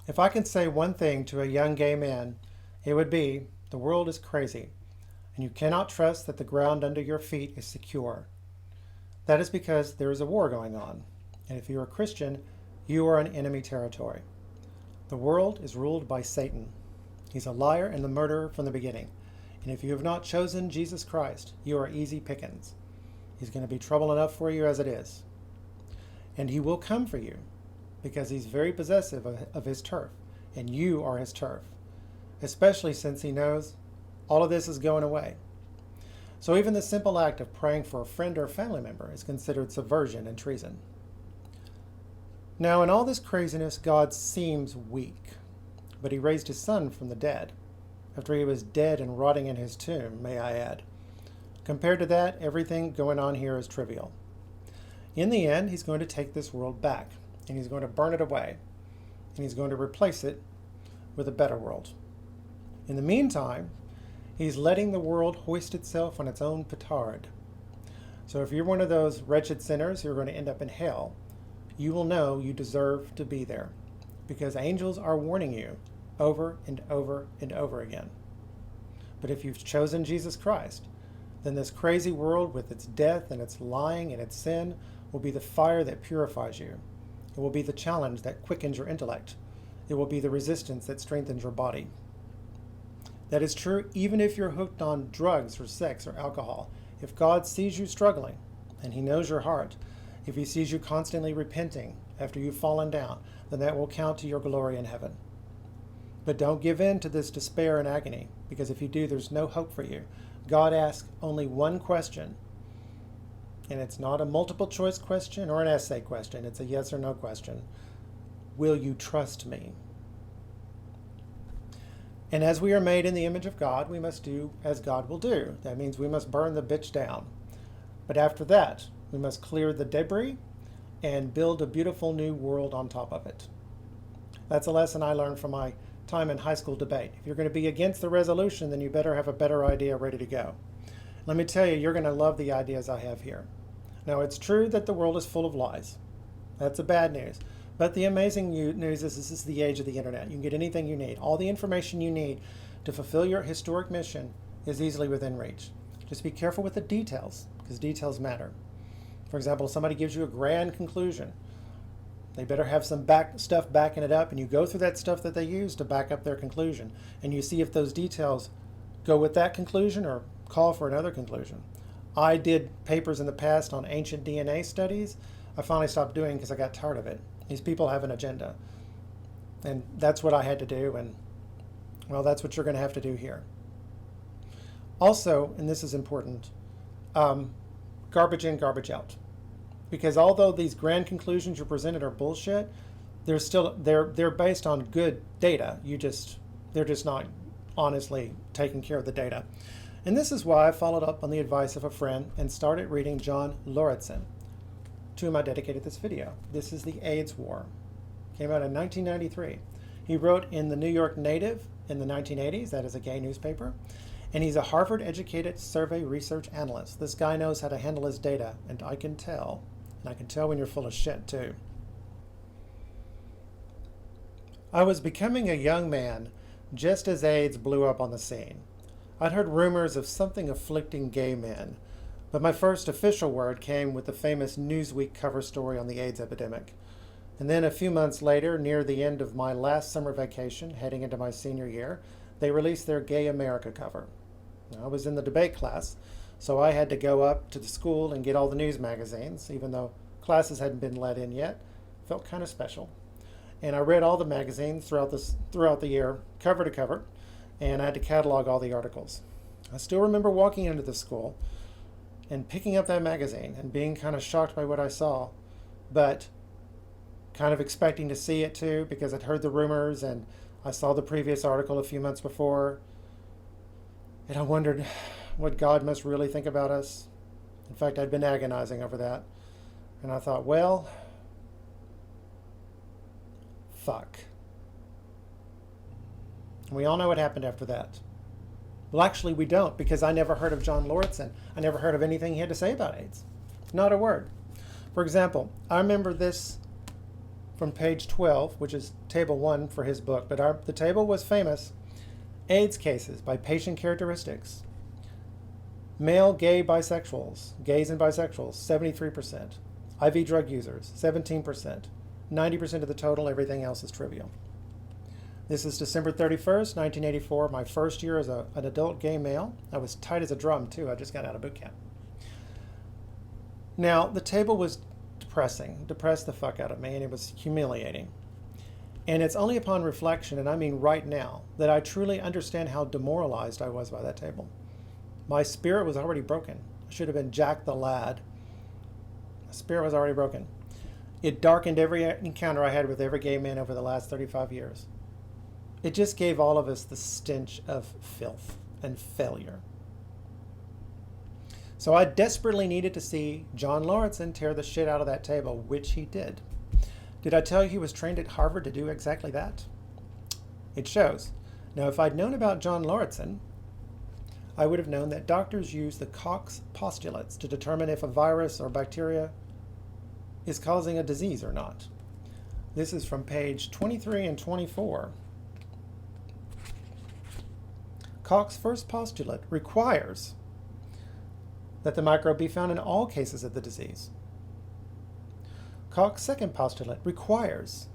If I can say one thing to a young gay man, it would be the world is crazy, and you cannot trust that the ground under your feet is secure. That is because there is a war going on, and if you are a Christian, you are in enemy territory. The world is ruled by Satan. He's a liar and a murderer from the beginning, and if you have not chosen Jesus Christ, you are easy pickings. He's going to be trouble enough for you as it is. And he will come for you, because he's very possessive of his turf, and you are his turf, especially since he knows all of this is going away. So even the simple act of praying for a friend or a family member is considered subversion and treason. Now, in all this craziness, God seems weak, but he raised his son from the dead, after he was dead and rotting in his tomb, may I add. Compared to that, everything going on here is trivial. In the end, he's going to take this world back, and he's going to burn it away, and he's going to replace it with a better world. In the meantime, he's letting the world hoist itself on its own petard. So if you're one of those wretched sinners who are going to end up in hell, you will know you deserve to be there, because angels are warning you over and over and over again. But if you've chosen Jesus Christ, then this crazy world with its death and its lying and its sin will be the fire that purifies you. It will be the challenge that quickens your intellect. It will be the resistance that strengthens your body. That is true even if you're hooked on drugs or sex or alcohol. If God sees you struggling, and he knows your heart, if he sees you constantly repenting after you've fallen down, then that will count to your glory in heaven. But don't give in to this despair and agony, because if you do, there's no hope for you. God asks only one question, and it's not a multiple choice question or an essay question. It's a yes or no question. Will you trust me? And as we are made in the image of God, we must do as God will do. That means we must burn the bitch down. But after that, we must clear the debris and build a beautiful new world on top of it. That's a lesson I learned from my time in high school debate. If you're going to be against the resolution, then you better have a better idea ready to go. Let me tell you, you're going to love the ideas I have here. Now, it's true that the world is full of lies. That's the bad news. But the amazing news is this is the age of the internet. You can get anything you need. All the information you need to fulfill your historic mission is easily within reach. Just be careful with the details, because details matter. For example, somebody gives you a grand conclusion. They better have some stuff backing it up, and you go through that stuff that they use to back up their conclusion, and you see if those details go with that conclusion or call for another conclusion. I did papers in the past on ancient DNA studies. I finally stopped doing because I got tired of it. These people have an agenda, and that's what I had to do, and well, that's what you're going to have to do here. Also, and this is important, garbage in, garbage out. Because although these grand conclusions you presented are bullshit, they're based on good data. They're just not honestly taking care of the data. And this is why I followed up on the advice of a friend and started reading John Lauritsen, to whom I dedicated this video. This is the AIDS War. Came out in 1993. He wrote in the New York Native in the 1980s, that is a gay newspaper, and he's a Harvard-educated survey research analyst. This guy knows how to handle his data, and I can tell. And I can tell when you're full of shit, too. I was becoming a young man just as AIDS blew up on the scene. I'd heard rumors of something afflicting gay men, but my first official word came with the famous Newsweek cover story on the AIDS epidemic. And then a few months later, near the end of my last summer vacation, heading into my senior year, they released their Gay America cover. Now, I was in the debate class, so I had to go up to the school and get all the news magazines, even though classes hadn't been let in yet. Felt kind of special. And I read all the magazines throughout the year, cover to cover, and I had to catalog all the articles. I still remember walking into the school and picking up that magazine and being kind of shocked by what I saw, but kind of expecting to see it too, because I'd heard the rumors and I saw the previous article a few months before, and I wondered what God must really think about us. In fact, I'd been agonizing over that, and I thought, well, fuck. And we all know what happened after that. Well, actually, we don't, because I never heard of John Lauritsen. I never heard of anything he had to say about AIDS. Not a word. For example, I remember this from page 12, which is table 1 for his book, but the table was famous. AIDS cases by patient characteristics. Male gay bisexuals, gays and bisexuals, 73%. IV drug users, 17%. 90% of the total, everything else is trivial. This is December 31st, 1984, my first year as an adult gay male. I was tight as a drum, too. I just got out of boot camp. Now, the table was depressed the fuck out of me, and it was humiliating. And it's only upon reflection, and I mean right now, that I truly understand how demoralized I was by that table. My spirit was already broken. I should have been Jack the Lad. My spirit was already broken. It darkened every encounter I had with every gay man over the last 35 years. It just gave all of us the stench of filth and failure. So I desperately needed to see John Lawrenson tear the shit out of that table, which he did. Did I tell you he was trained at Harvard to do exactly that? It shows. Now, if I'd known about John Lawrenson, I would have known that doctors use the Koch postulates to determine if a virus or bacteria is causing a disease or not. This is from page 23 and 24. Koch's first postulate requires that the microbe be found in all cases of the disease. Koch's second postulate requires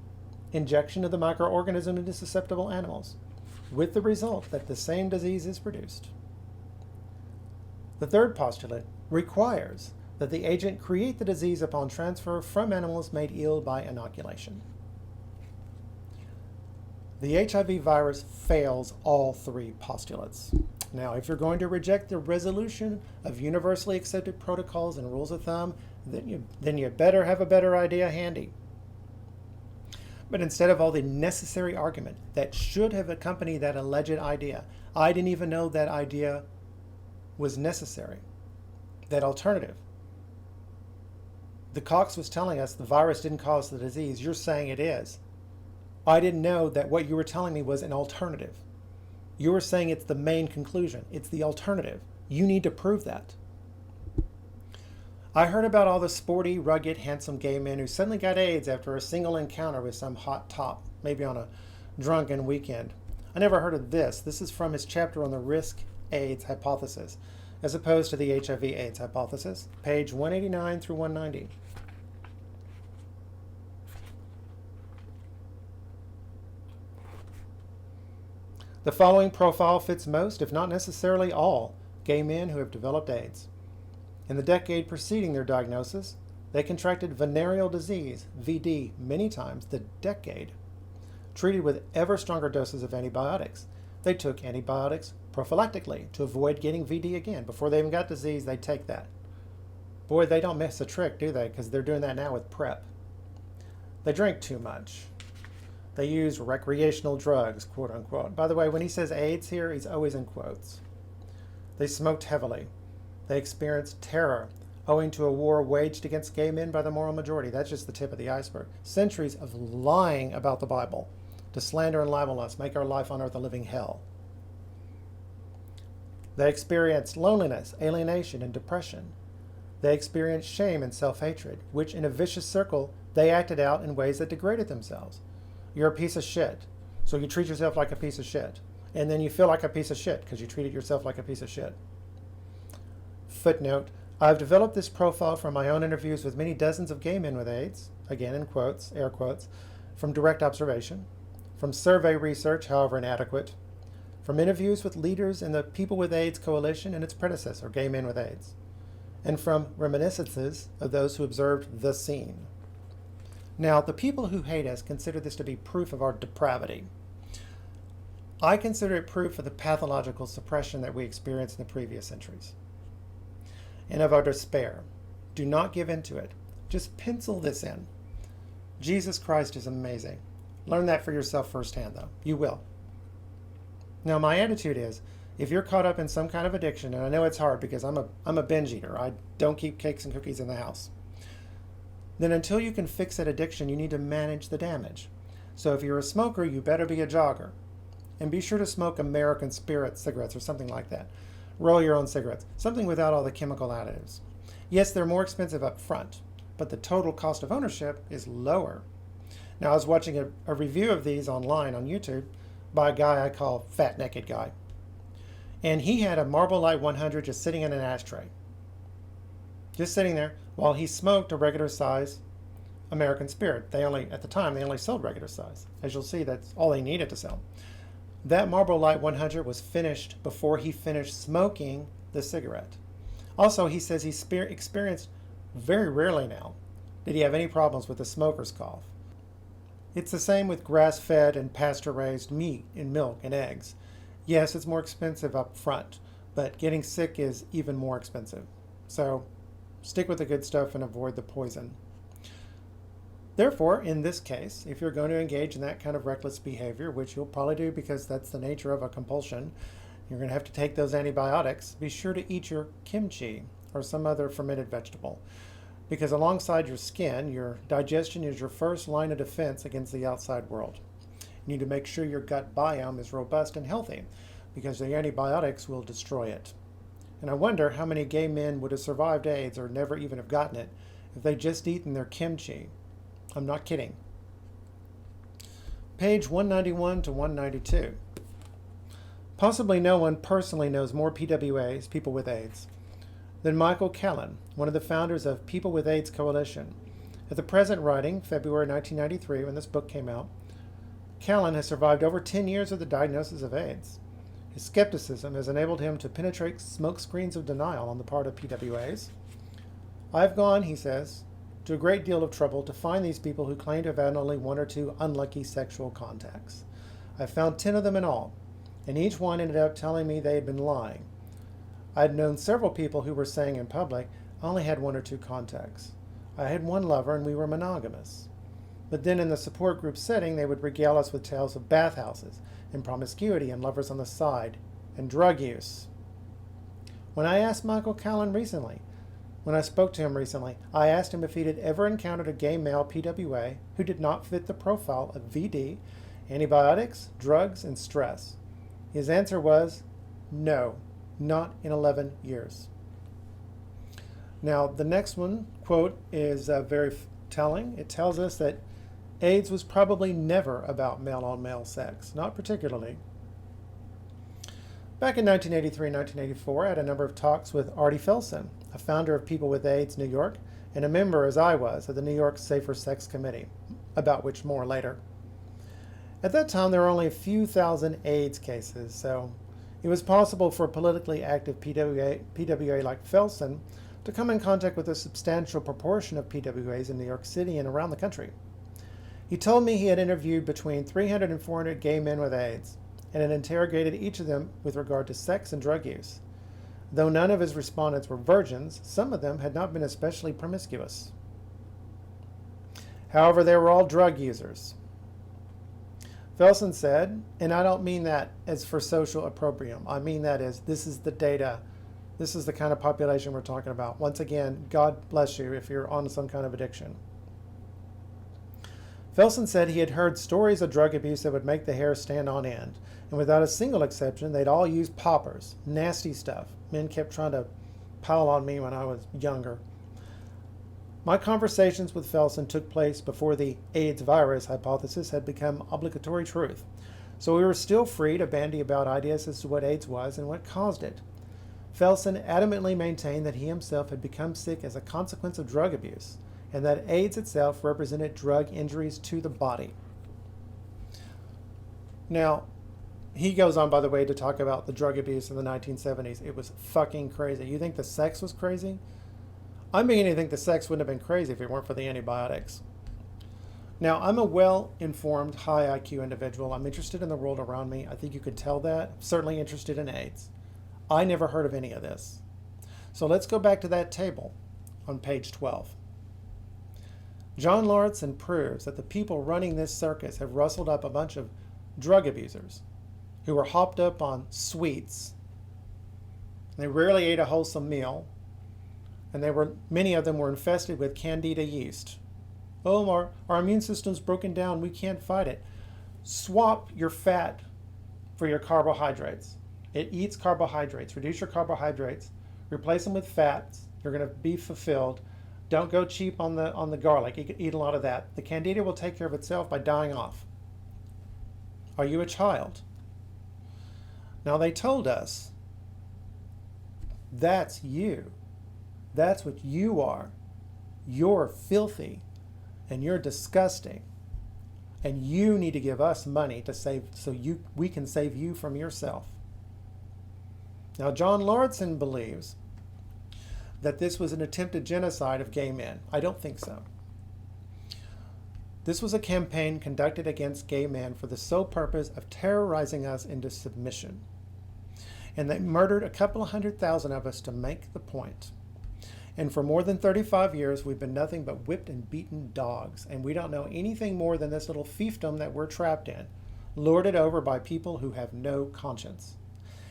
injection of the microorganism into susceptible animals, with the result that the same disease is produced. The third postulate requires that the agent create the disease upon transfer from animals made ill by inoculation. The HIV virus fails all three postulates. Now, if you're going to reject the resolution of universally accepted protocols and rules of thumb, then you better have a better idea handy. But instead of all the necessary argument that should have accompanied that alleged idea, I didn't even know that idea was necessary, that alternative. The Koch was telling us the virus didn't cause the disease. You're saying it is. I didn't know that what you were telling me was an alternative. You were saying it's the main conclusion. It's the alternative. You need to prove that. I heard about all the sporty, rugged, handsome gay men who suddenly got AIDS after a single encounter with some hot top, maybe on a drunken weekend. I never heard of this. This is from his chapter on the risk AIDS hypothesis, as opposed to the HIV AIDS hypothesis, page 189 through 190. The following profile fits most, if not necessarily all, gay men who have developed AIDS. In the decade preceding their diagnosis, they contracted venereal disease, VD, many times the decade, treated with ever stronger doses of antibiotics. They took antibiotics prophylactically to avoid getting VD again. Before they even got disease, they take that. Boy, they don't miss a trick, do they? Because they're doing that now with PrEP. They drink too much. They use recreational drugs, quote unquote. By the way, when he says AIDS here, he's always in quotes. They smoked heavily. They experienced terror owing to a war waged against gay men by the moral majority. That's just the tip of the iceberg. Centuries of lying about the Bible to slander and libel us, make our life on earth a living hell. They experienced loneliness, alienation, and depression. They experienced shame and self-hatred, which in a vicious circle, they acted out in ways that degraded themselves. You're a piece of shit, so you treat yourself like a piece of shit. And then you feel like a piece of shit because you treated yourself like a piece of shit. Footnote, I've developed this profile from my own interviews with many dozens of gay men with AIDS, again in quotes, air quotes, from direct observation, from survey research, however inadequate, from interviews with leaders in the People with AIDS Coalition and its predecessor, Gay Men with AIDS, and from reminiscences of those who observed the scene. Now, the people who hate us consider this to be proof of our depravity. I consider it proof of the pathological suppression that we experienced in the previous centuries, and of our despair. Do not give in to it. Just pencil this in. Jesus Christ is amazing. Learn that for yourself firsthand, though. You will. Now, my attitude is, if you're caught up in some kind of addiction, and I know it's hard because I'm a binge eater. I don't keep cakes and cookies in the house. Then until you can fix that addiction, you need to manage the damage. So if you're a smoker, you better be a jogger. And be sure to smoke American Spirit cigarettes or something like that. Roll your own cigarettes. Something without all the chemical additives. Yes, they're more expensive up front, but the total cost of ownership is lower. Now, I was watching a review of these online on YouTube by a guy I call Fat Naked Guy. And he had a Marlboro Light 100 just sitting in an ashtray. Just sitting there while he smoked a regular size American Spirit. At the time, they only sold regular size. As you'll see, that's all they needed to sell. That Marlboro Light 100 was finished before he finished smoking the cigarette. Also, he says he's experienced very rarely now did he have any problems with the smoker's cough. It's the same with grass-fed and pasture-raised meat and milk and eggs. Yes, it's more expensive up front, but getting sick is even more expensive. So stick with the good stuff and avoid the poison. Therefore, in this case, if you're going to engage in that kind of reckless behavior, which you'll probably do because that's the nature of a compulsion, you're going to have to take those antibiotics. Be sure to eat your kimchi or some other fermented vegetable, because alongside your skin, your digestion is your first line of defense against the outside world. You need to make sure your gut biome is robust and healthy, because the antibiotics will destroy it. And I wonder how many gay men would have survived AIDS or never even have gotten it if they'd just eaten their kimchi. I'm not kidding. Page 191 to 192. Possibly no one personally knows more PWAs, people with AIDS, than Michael Callan, one of the founders of People with AIDS Coalition. At the present writing, February 1993, when this book came out, Callan has survived over 10 years of the diagnosis of AIDS. His skepticism has enabled him to penetrate smoke screens of denial on the part of PWAs. I've gone, he says, to a great deal of trouble to find these people who claim to have had only 1 or 2 unlucky sexual contacts. I found 10 of them in all, and each one ended up telling me they had been lying. I had known several people who were saying in public, I only had 1 or 2 contacts. I had 1 lover and we were monogamous. But then in the support group setting, they would regale us with tales of bathhouses and promiscuity and lovers on the side and drug use. When I spoke to him recently, I asked him if he had ever encountered a gay male PWA who did not fit the profile of VD, antibiotics, drugs, and stress. His answer was, no, not in 11 years. Now, the next one, quote, is very telling. It tells us that AIDS was probably never about male-on-male sex, not particularly. Back in 1983 and 1984, I had a number of talks with Artie Felsen, a founder of People with AIDS New York, and a member, as I was, of the New York Safer Sex Committee, about which more later. At that time, there were only a few thousand AIDS cases, so it was possible for a politically active PWA like Felsen to come in contact with a substantial proportion of PWAs in New York City and around the country. He told me he had interviewed between 300 and 400 gay men with AIDS and had interrogated each of them with regard to sex and drug use. Though none of his respondents were virgins, some of them had not been especially promiscuous. However, they were all drug users. Felsen said, and I don't mean that as for social opprobrium, I mean that as this is the data, this is the kind of population we're talking about. Once again, God bless you if you're on some kind of addiction. Felsen said he had heard stories of drug abuse that would make the hair stand on end, and without a single exception, they'd all use poppers, nasty stuff. Men kept trying to pile on me when I was younger. My conversations with Felsen took place before the AIDS virus hypothesis had become obligatory truth, so we were still free to bandy about ideas as to what AIDS was and what caused it. Felsen adamantly maintained that he himself had become sick as a consequence of drug abuse, and that AIDS itself represented drug injuries to the body. Now, he goes on, by the way, to talk about the drug abuse in the 1970s. It was fucking crazy. You think the sex was crazy? I'm beginning to think the sex wouldn't have been crazy if it weren't for the antibiotics. Now, I'm a well-informed, high IQ individual. I'm interested in the world around me. I think you could tell that. I'm certainly interested in AIDS. I never heard of any of this. So let's go back to that table on page 12. John Lauritsen proves that the people running this circus have rustled up a bunch of drug abusers who were hopped up on sweets. They rarely ate a wholesome meal, and many of them were infested with candida yeast. Oh, our immune system's broken down. We can't fight it. Swap your fat for your carbohydrates. It eats carbohydrates. Reduce your carbohydrates. Replace them with fats. You're going to be fulfilled. Don't go cheap on the garlic. Eat a lot of that. The candida will take care of itself by dying off. Are you a child? Now they told us that's you. That's what you are. You're filthy and you're disgusting. And you need to give us money to save we can save you from yourself. Now John Lauritsen believes that this was an attempted genocide of gay men. I don't think so. This was a campaign conducted against gay men for the sole purpose of terrorizing us into submission. And they murdered a couple of 100,000 of us to make the point. And for more than 35 years, we've been nothing but whipped and beaten dogs. And we don't know anything more than this little fiefdom that we're trapped in, lorded over by people who have no conscience.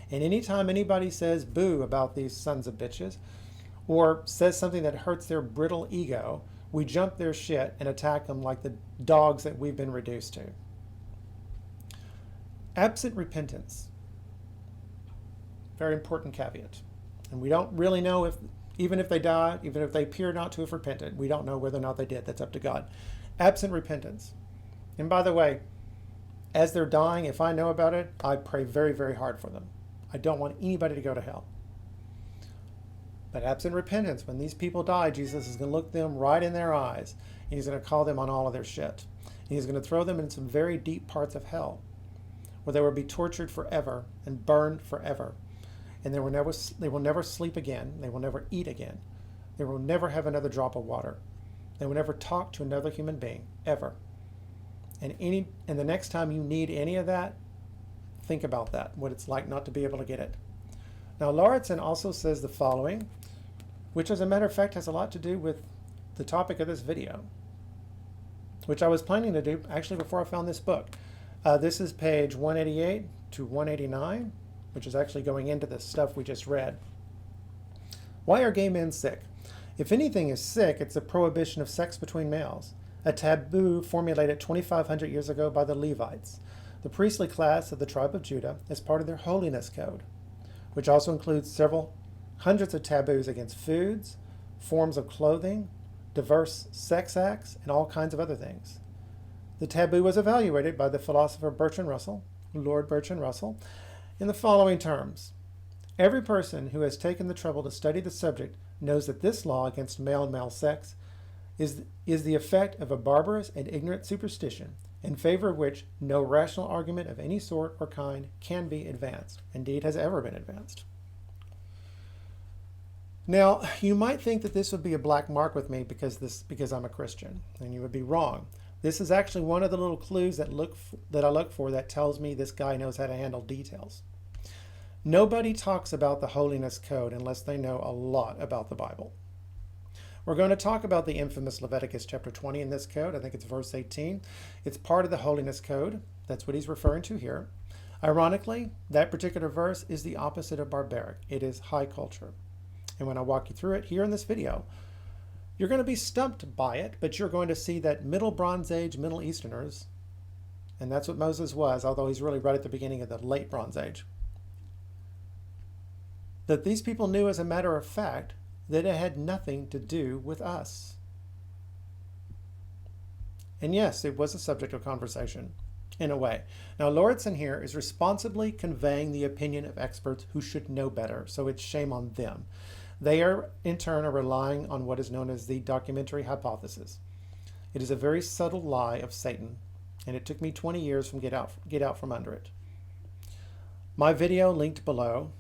And anytime anybody says boo about these sons of bitches, or says something that hurts their brittle ego, we jump their shit and attack them like the dogs that we've been reduced to. Absent repentance. Very important caveat. And we don't really know if, even if they die, even if they appear not to have repented, we don't know whether or not they did. That's up to God. Absent repentance. And by the way, as they're dying, if I know about it, I pray very, very hard for them. I don't want anybody to go to hell. But absent repentance, when these people die, Jesus is going to look them right in their eyes, and he's going to call them on all of their shit. And he's going to throw them in some very deep parts of hell, where they will be tortured forever and burned forever. And they will never sleep again. They will never eat again. They will never have another drop of water. They will never talk to another human being, ever. And the next time you need any of that, think about that, what it's like not to be able to get it. Now, Lauritsen also says the following, which as a matter of fact has a lot to do with the topic of this video, which I was planning to do actually before I found this book. This is page 188 to 189, which is actually going into the stuff we just read. Why are gay men sick? If anything is sick, it's the prohibition of sex between males, a taboo formulated 2,500 years ago by the Levites, the priestly class of the tribe of Judah, as part of their holiness code, which also includes several hundreds of taboos against foods, forms of clothing, diverse sex acts, and all kinds of other things. The taboo was evaluated by the philosopher Lord Bertrand Russell, in the following terms. Every person who has taken the trouble to study the subject knows that this law against male sex is the effect of a barbarous and ignorant superstition, in favor of which no rational argument of any sort or kind can be advanced, indeed has ever been advanced. Now, you might think that this would be a black mark with me because I'm a Christian, and you would be wrong. This is actually one of the little clues that I look for that tells me this guy knows how to handle details. Nobody talks about the holiness code unless they know a lot about the Bible. We're going to talk about the infamous Leviticus chapter 20 in this code. I think it's verse 18. It's part of the holiness code. That's what he's referring to here. Ironically, that particular verse is the opposite of barbaric. It is high culture. And when I walk you through it here in this video, you're going to be stumped by it, but you're going to see that Middle Bronze Age Middle Easterners, and that's what Moses was, although he's really right at the beginning of the late Bronze Age, that these people knew as a matter of fact that it had nothing to do with us. And yes, it was a subject of conversation, in a way. Now, Lauritsen here is responsibly conveying the opinion of experts who should know better, so it's shame on them. They are, in turn, relying on what is known as the documentary hypothesis. It is a very subtle lie of Satan, and it took me 20 years to get out from under it. My video linked below.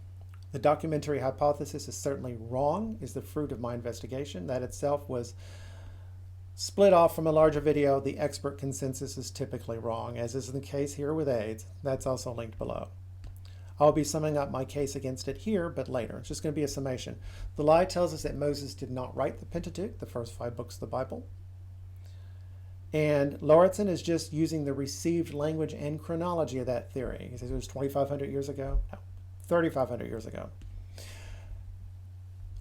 The documentary hypothesis is certainly wrong, is the fruit of my investigation. That itself was split off from a larger video. The expert consensus is typically wrong, as is the case here with AIDS. That's also linked below. I'll be summing up my case against it here, but later. It's just going to be a summation. The lie tells us that Moses did not write the Pentateuch, the first 5 books of the Bible. And Lauritsen is just using the received language and chronology of that theory. He says it was 2,500 years ago. No. 3,500 years ago.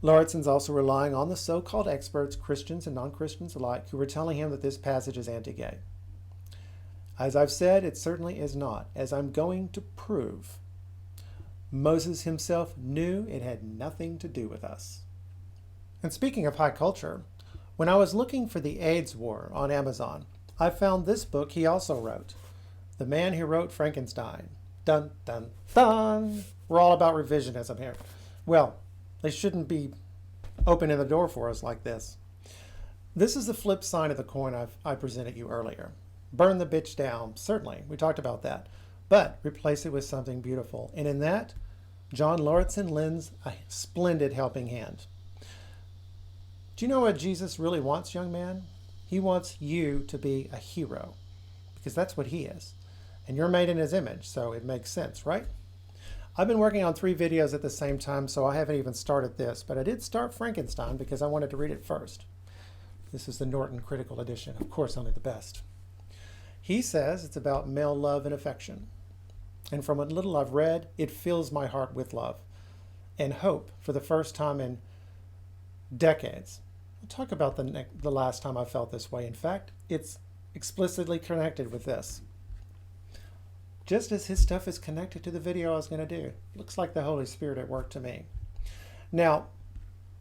Lauritsen's also relying on the so-called experts, Christians and non-Christians alike, who were telling him that this passage is anti-gay. As I've said, it certainly is not, as I'm going to prove. Moses himself knew it had nothing to do with us. And speaking of high culture, When I was looking for the AIDS war on Amazon, I found this book he also wrote, The Man Who Wrote Frankenstein. Dun, dun, dun! We're all about revisionism here. Well, they shouldn't be opening the door for us like this. This is the flip side of the coin I presented you earlier. Burn the bitch down, certainly. We talked about that. But replace it with something beautiful. And in that, John Lauritsen lends a splendid helping hand. Do you know what Jesus really wants, young man? He wants you to be a hero, because that's what he is. And you're made in his image, so it makes sense, right? I've been working on 3 videos at the same time, so I haven't even started this, but I did start Frankenstein because I wanted to read it first. This is the Norton Critical Edition, of course, only the best. He says it's about male love and affection. And from what little I've read, it fills my heart with love and hope for the first time in decades. We'll talk about the last time I felt this way. In fact, it's explicitly connected with this. Just as his stuff is connected to the video I was going to do. Looks like the Holy Spirit at work to me. Now,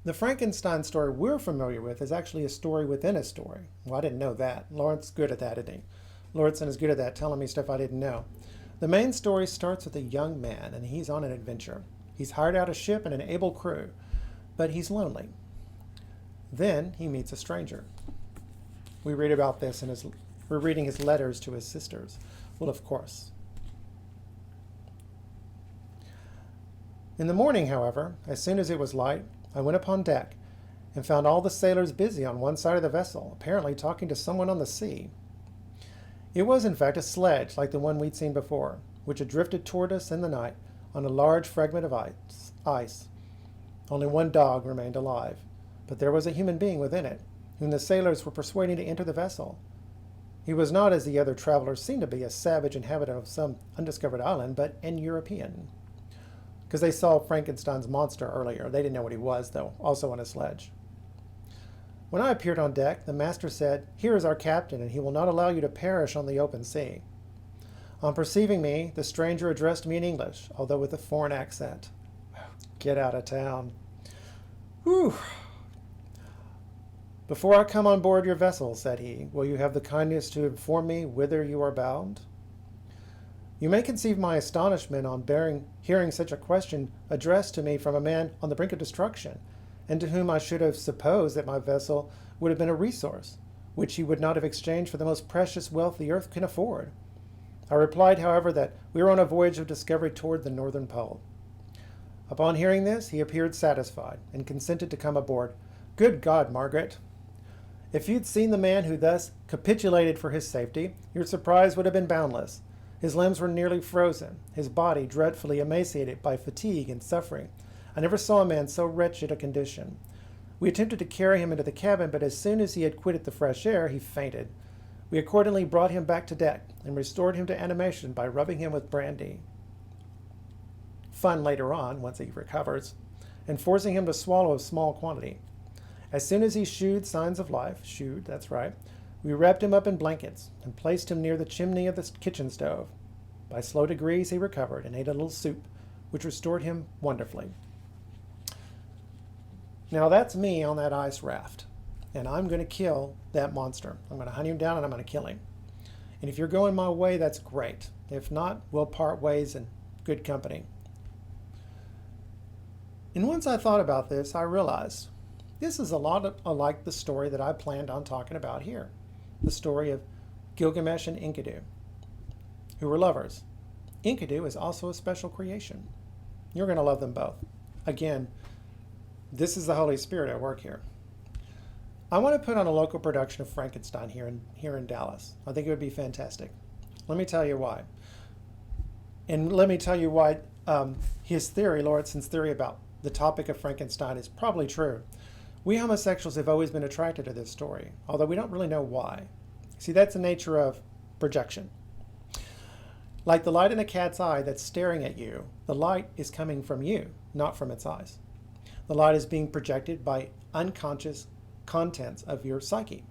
the Frankenstein story we're familiar with is actually a story within a story. Well, I didn't know that. Lawrence good at that, isn't he? Lauritsen is good at that, telling me stuff I didn't know. The main story starts with a young man, and he's on an adventure. He's hired out a ship and an able crew, but he's lonely. Then he meets a stranger. We read about this we're reading his letters to his sisters. Well, of course. In the morning, however, as soon as it was light, I went upon deck and found all the sailors busy on one side of the vessel, apparently talking to someone on the sea. It was, in fact, a sledge like the one we'd seen before, which had drifted toward us in the night on a large fragment of ice. Only one dog remained alive, but there was a human being within it, whom the sailors were persuading to enter the vessel. He was not, as the other travelers seemed to be, a savage inhabitant of some undiscovered island, but an European. Because they saw Frankenstein's monster earlier. They didn't know what he was, though, also on a sledge. When I appeared on deck, the master said, "Here is our captain, and he will not allow you to perish on the open sea." On perceiving me, the stranger addressed me in English, although with a foreign accent. Get out of town. Whew. "Before I come on board your vessel," said he, "will you have the kindness to inform me whither you are bound?" You may conceive my astonishment on hearing such a question addressed to me from a man on the brink of destruction, and to whom I should have supposed that my vessel would have been a resource, which he would not have exchanged for the most precious wealth the earth can afford. I replied, however, that we were on a voyage of discovery toward the northern pole. Upon hearing this, he appeared satisfied, and consented to come aboard. Good God, Margaret! If you'd seen the man who thus capitulated for his safety, your surprise would have been boundless. His limbs were nearly frozen, his body dreadfully emaciated by fatigue and suffering. I never saw a man so wretched a condition. We attempted to carry him into the cabin, but as soon as he had quitted the fresh air, he fainted. We accordingly brought him back to deck and restored him to animation by rubbing him with brandy. Fun later on, once he recovers, and forcing him to swallow a small quantity. As soon as he shewed signs of life, that's right, we wrapped him up in blankets and placed him near the chimney of the kitchen stove. By slow degrees he recovered and ate a little soup, which restored him wonderfully. Now that's me on that ice raft, and I'm going to kill that monster. I'm going to hunt him down and I'm going to kill him. And if you're going my way, that's great. If not, we'll part ways in good company. And once I thought about this, I realized this is a lot like the story that I planned on talking about here. The story of Gilgamesh and Enkidu, who were lovers. Enkidu is also a special creation. You're going to love them both. Again, this is the Holy Spirit at work here. I want to put on a local production of Frankenstein here in Dallas. I think it would be fantastic. Let me tell you why. And let me tell you why his theory, Lauritsen's theory about the topic of Frankenstein is probably true. We homosexuals have always been attracted to this story, although we don't really know why. See, that's the nature of projection. Like the light in a cat's eye that's staring at you, the light is coming from you, not from its eyes. The light is being projected by unconscious contents of your psyche.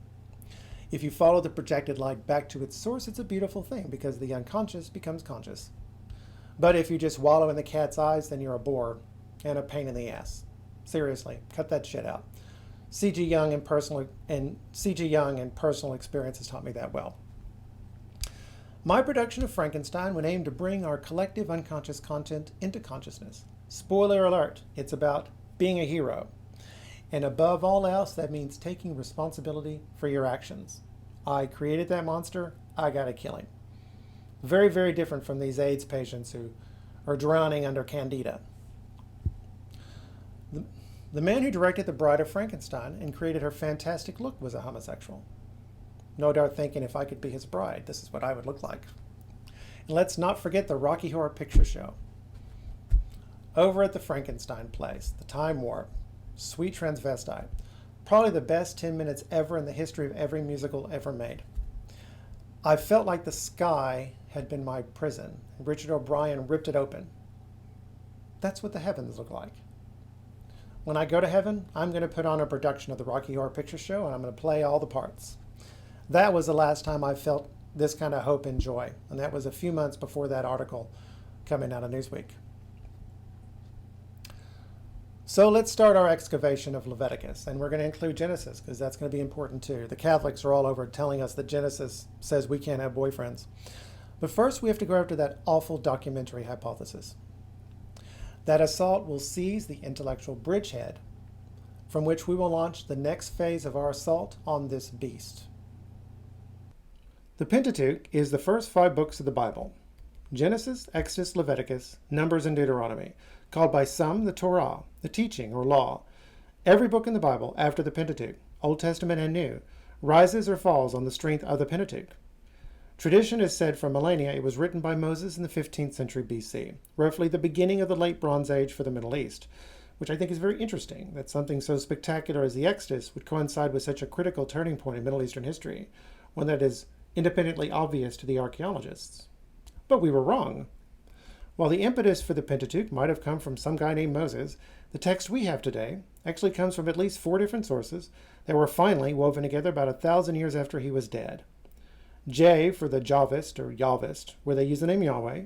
If you follow the projected light back to its source, it's a beautiful thing because the unconscious becomes conscious. But if you just wallow in the cat's eyes, then you're a bore and a pain in the ass. Seriously, cut that shit out. C.G. Young and C.G. Young and personal experience has taught me that well. My production of Frankenstein would aim to bring our collective unconscious content into consciousness. Spoiler alert, it's about being a hero. And above all else, that means taking responsibility for your actions. I created that monster, I gotta kill him. Very, very different from these AIDS patients who are drowning under candida. The man who directed The Bride of Frankenstein and created her fantastic look was a homosexual. No doubt thinking, if I could be his bride, this is what I would look like. And let's not forget the Rocky Horror Picture Show. Over at the Frankenstein place, the Time Warp, Sweet Transvestite, probably the best 10 minutes ever in the history of every musical ever made. I felt like the sky had been my prison, and Richard O'Brien ripped it open. That's what the heavens look like. When I go to heaven, I'm going to put on a production of the Rocky Horror Picture Show, and I'm going to play all the parts. That was the last time I felt this kind of hope and joy, and that was a few months before that article coming out of Newsweek. So let's start our excavation of Leviticus, and we're going to include Genesis, because that's going to be important too. The Catholics are all over telling us that Genesis says we can't have boyfriends. But first, we have to go after that awful documentary hypothesis. That assault will seize the intellectual bridgehead, from which we will launch the next phase of our assault on this beast. The Pentateuch is the first 5 books of the Bible: Genesis, Exodus, Leviticus, Numbers, and Deuteronomy, called by some the Torah, the teaching or law. Every book in the Bible after the Pentateuch, Old Testament and New, rises or falls on the strength of the Pentateuch. Tradition has said for millennia it was written by Moses in the 15th century BC, roughly the beginning of the late Bronze Age for the Middle East, which I think is very interesting that something so spectacular as the Exodus would coincide with such a critical turning point in Middle Eastern history, one that is independently obvious to the archaeologists. But we were wrong. While the impetus for the Pentateuch might have come from some guy named Moses, the text we have today actually comes from at least 4 different sources that were finally woven together about 1,000 years after he was dead. J for the Javist or Yahvist, where they use the name Yahweh.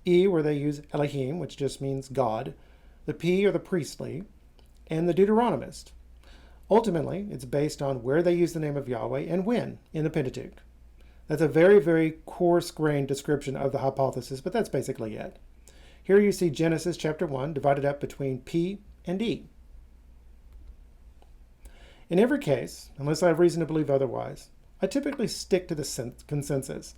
E, where they use Elohim, which just means God. The P, or the priestly. And the Deuteronomist. Ultimately, it's based on where they use the name of Yahweh and when in the Pentateuch. That's a very, very coarse-grained description of the hypothesis, but that's basically it. Here you see Genesis chapter 1 divided up between P and E. In every case, unless I have reason to believe otherwise, I typically stick to the consensus.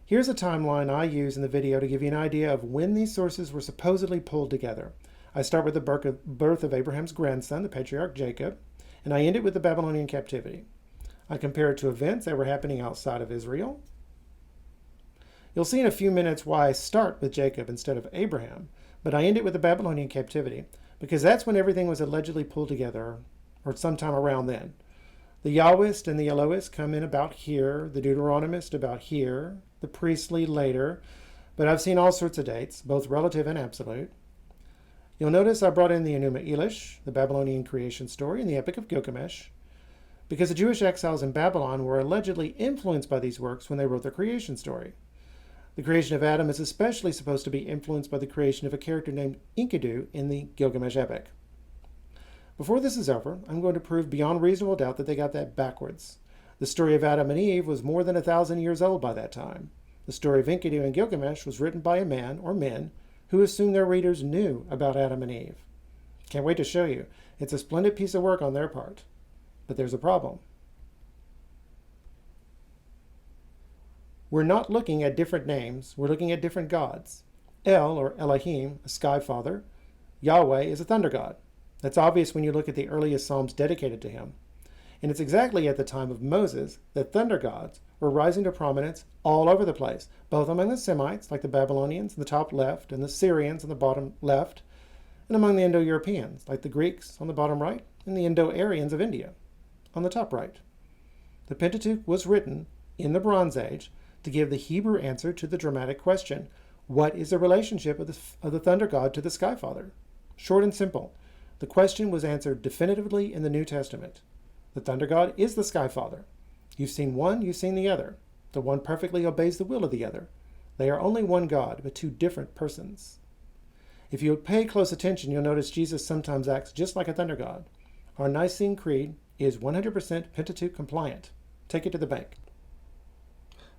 Here's a timeline I use in the video to give you an idea of when these sources were supposedly pulled together. I start with the birth of Abraham's grandson, the patriarch Jacob, and I end it with the Babylonian captivity. I compare it to events that were happening outside of Israel. You'll see in a few minutes why I start with Jacob instead of Abraham, but I end it with the Babylonian captivity because that's when everything was allegedly pulled together, or sometime around then. The Yahwist and the Elohist come in about here, the Deuteronomist about here, the priestly later, but I've seen all sorts of dates, both relative and absolute. You'll notice I brought in the Enuma Elish, the Babylonian creation story, and the Epic of Gilgamesh, because the Jewish exiles in Babylon were allegedly influenced by these works when they wrote their creation story. The creation of Adam is especially supposed to be influenced by the creation of a character named Enkidu in the Gilgamesh epic. Before this is over, I'm going to prove beyond reasonable doubt that they got that backwards. The story of Adam and Eve was more than 1,000 years old by that time. The story of Enkidu and Gilgamesh was written by a man or men who assumed their readers knew about Adam and Eve. Can't wait to show you. It's a splendid piece of work on their part. But there's a problem. We're not looking at different names, we're looking at different gods. El, or Elohim, a sky father. Yahweh is a thunder god. That's obvious when you look at the earliest psalms dedicated to him. And it's exactly at the time of Moses that thunder gods were rising to prominence all over the place, both among the Semites, like the Babylonians in the top left, and the Syrians in the bottom left, and among the Indo-Europeans, like the Greeks on the bottom right, and the Indo-Aryans of India on the top right. The Pentateuch was written in the Bronze Age to give the Hebrew answer to the dramatic question, what is the relationship of the thunder god to the sky father? Short and simple. The question was answered definitively in the New Testament. The thunder god is the sky father. You've seen one, you've seen the other. The one perfectly obeys the will of the other. They are only one God, but 2 different persons. If you pay close attention, you'll notice Jesus sometimes acts just like a thunder god. Our Nicene Creed is 100% Pentateuch compliant. Take it to the bank.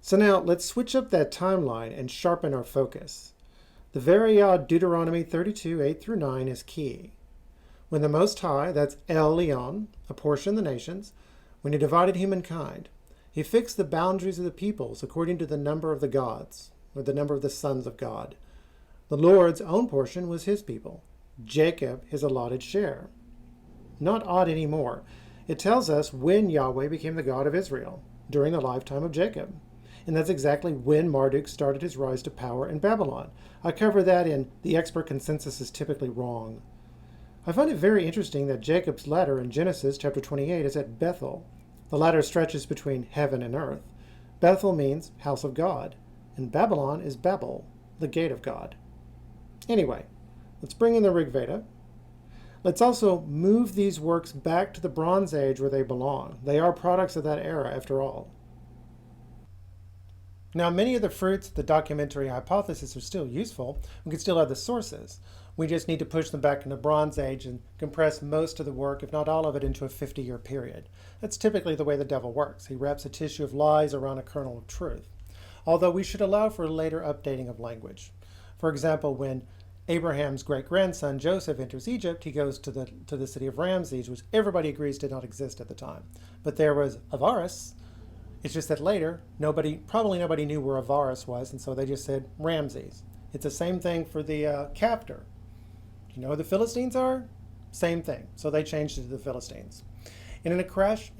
So now let's switch up that timeline and sharpen our focus. The very odd Deuteronomy 32, 8 through 9 is key. When the Most High, that's El Elyon, apportioned the nations, when he divided humankind, he fixed the boundaries of the peoples according to the number of the gods, or the number of the sons of God. The Lord's own portion was his people, Jacob his allotted share. Not odd anymore. It tells us when Yahweh became the God of Israel, during the lifetime of Jacob. And that's exactly when Marduk started his rise to power in Babylon. I cover that in The Expert Consensus is Typically Wrong. I find it very interesting that Jacob's ladder in Genesis chapter 28 is at Bethel. The ladder stretches between heaven and earth. Bethel means house of God, and Babylon is Babel, the gate of God. Anyway, let's bring in the Rig Veda. Let's also move these works back to the Bronze Age where they belong. They are products of that era, after all. Now, many of the fruits of the documentary hypothesis are still useful. We can still have the sources. We just need to push them back in the Bronze Age and compress most of the work, if not all of it, into a 50-year period. That's typically the way the devil works. He wraps a tissue of lies around a kernel of truth. Although we should allow for a later updating of language. For example, when Abraham's great-grandson Joseph enters Egypt, he goes to the city of Ramses, which everybody agrees did not exist at the time. But there was Avaris. It's just that later, probably nobody knew where Avaris was, and so they just said Ramses. It's the same thing for the captor. You know who the Philistines are? Same thing. So they changed it to the Philistines. And in a crash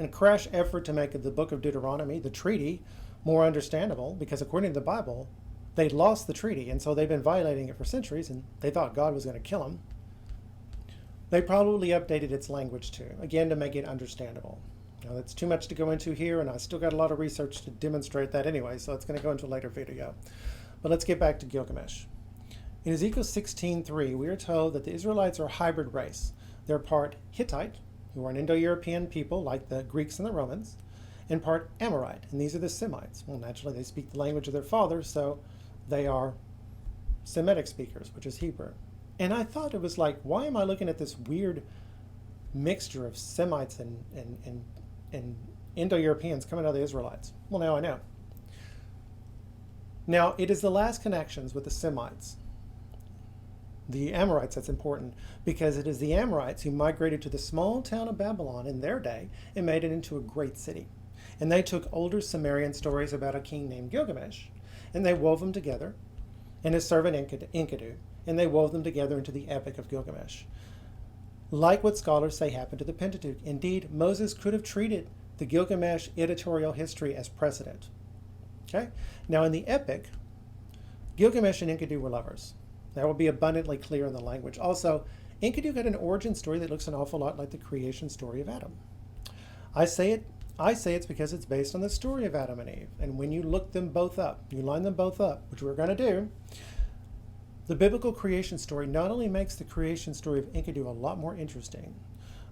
effort to make the book of Deuteronomy, the treaty, more understandable, because according to the Bible, they lost the treaty, and so they've been violating it for centuries, and they thought God was going to kill them. They probably updated its language too, again, to make it understandable. Now, that's too much to go into here, and I still got a lot of research to demonstrate that anyway, so it's going to go into a later video. But let's get back to Gilgamesh. In Ezekiel 16:3, we are told that the Israelites are a hybrid race. They're part Hittite, who are an Indo-European people like the Greeks and the Romans, and part Amorite, and these are the Semites. Well, naturally, they speak the language of their fathers, so they are Semitic speakers, which is Hebrew. And I thought it was like, why am I looking at this weird mixture of Semites and Indo-Europeans coming out of the Israelites? Well, now I know. Now, it is the last connections with the Semites, the Amorites, that's important, because it is the Amorites who migrated to the small town of Babylon in their day and made it into a great city. And they took older Sumerian stories about a king named Gilgamesh, and they wove them together, and his servant Enkidu, and they wove them together into the Epic of Gilgamesh. Like what scholars say happened to the Pentateuch. Indeed, Moses could have treated the Gilgamesh editorial history as precedent. Okay? Now, in the Epic, Gilgamesh and Enkidu were lovers. That will be abundantly clear in the language. Also, Enkidu got an origin story that looks an awful lot like the creation story of Adam. I say it's because it's based on the story of Adam and Eve. And when you look them both up, you line them both up, which we're going to do, the biblical creation story not only makes the creation story of Enkidu a lot more interesting,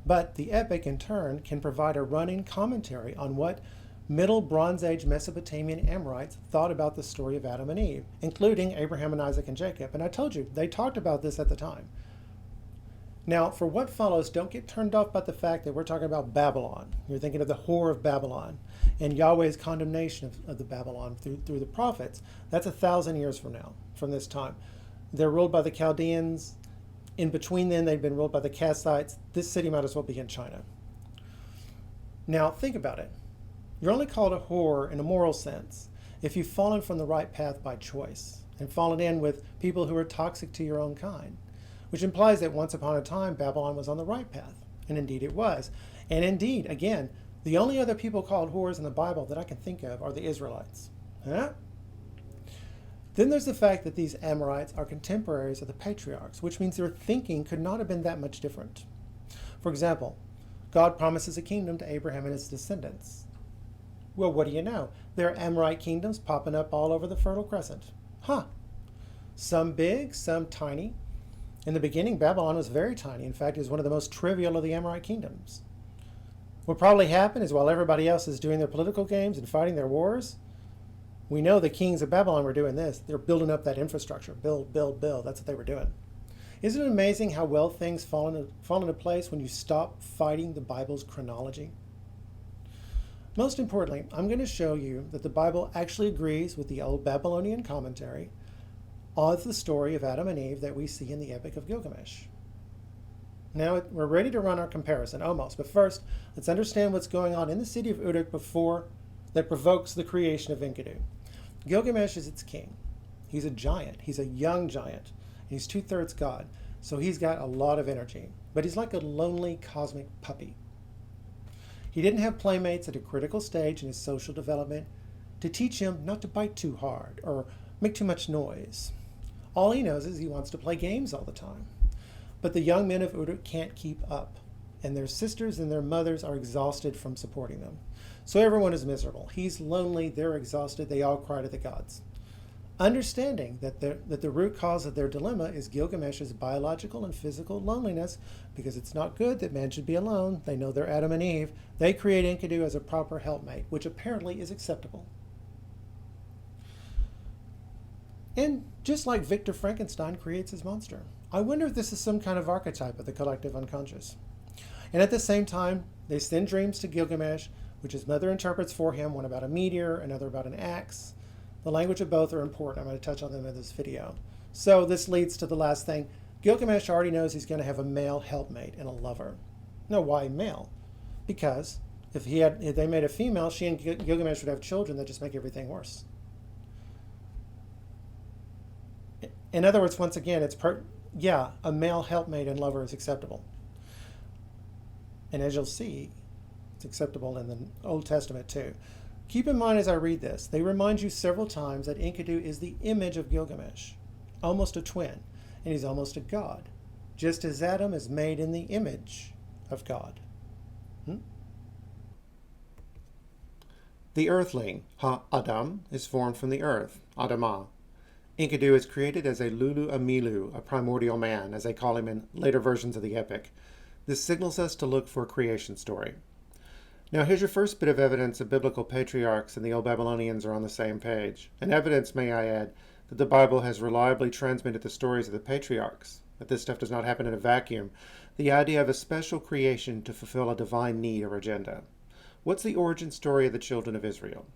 but the epic in turn can provide a running commentary on what Middle Bronze Age Mesopotamian Amorites thought about the story of Adam and Eve, including Abraham and Isaac and Jacob. And I told you, they talked about this at the time. Now, for what follows, don't get turned off by the fact that we're talking about Babylon. You're thinking of the whore of Babylon and Yahweh's condemnation of the Babylon through the prophets. That's 1,000 years from now, from this time. They're ruled by the Chaldeans. In between then, they've been ruled by the Kassites. This city might as well be in China. Now, think about it. You're only called a whore in a moral sense if you've fallen from the right path by choice and fallen in with people who are toxic to your own kind, which implies that once upon a time, Babylon was on the right path. And indeed it was. And indeed, again, the only other people called whores in the Bible that I can think of are the Israelites. Huh? Then there's the fact that these Amorites are contemporaries of the patriarchs, which means their thinking could not have been that much different. For example, God promises a kingdom to Abraham and his descendants. Well, what do you know? There are Amorite kingdoms popping up all over the Fertile Crescent. Huh. Some big, some tiny. In the beginning, Babylon was very tiny. In fact, it was one of the most trivial of the Amorite kingdoms. What probably happened is while everybody else is doing their political games and fighting their wars, we know the kings of Babylon were doing this. They're building up that infrastructure. Build, build, build. That's what they were doing. Isn't it amazing how well things fall into place when you stop fighting the Bible's chronology? Most importantly, I'm going to show you that the Bible actually agrees with the old Babylonian commentary of the story of Adam and Eve that we see in the Epic of Gilgamesh. Now we're ready to run our comparison, almost, but first let's understand what's going on in the city of Uruk before that provokes the creation of Enkidu. Gilgamesh is its king. He's a giant. He's a young giant. And he's 2/3 God, so he's got a lot of energy, but he's like a lonely cosmic puppy. He didn't have playmates at a critical stage in his social development to teach him not to bite too hard or make too much noise. All he knows is he wants to play games all the time. But the young men of Uruk can't keep up, and their sisters and their mothers are exhausted from supporting them. So everyone is miserable. He's lonely, they're exhausted, they all cry to the gods. Understanding that the root cause of their dilemma is Gilgamesh's biological and physical loneliness, because it's not good that man should be alone. They know they're Adam and Eve. They create Enkidu as a proper helpmate, which apparently is acceptable. And just like Victor Frankenstein creates his monster, I wonder if this is some kind of archetype of the collective unconscious. And at the same time, they send dreams to Gilgamesh, which his mother interprets for him, one about a meteor, another about an axe. The language of both are important. I'm going to touch on them in this video. So this leads to the last thing. Gilgamesh already knows he's going to have a male helpmate and a lover. Now, why male? Because if they made a female, she and Gilgamesh would have children that just make everything worse. In other words, once again, a male helpmate and lover is acceptable. And as you'll see, it's acceptable in the Old Testament too. Keep in mind as I read this, they remind you several times that Enkidu is the image of Gilgamesh, almost a twin, and he's almost a god, just as Adam is made in the image of God. The earthling, Ha-Adam, is formed from the earth, Adamah. Enkidu is created as a Lulu Amilu, a primordial man, as they call him in later versions of the epic. This signals us to look for a creation story. Now here's your first bit of evidence the biblical patriarchs and the old Babylonians are on the same page. And evidence, may I add, that the Bible has reliably transmitted the stories of the patriarchs, that this stuff does not happen in a vacuum. The idea of a special creation to fulfill a divine need or agenda. What's the origin story of the children of Israel?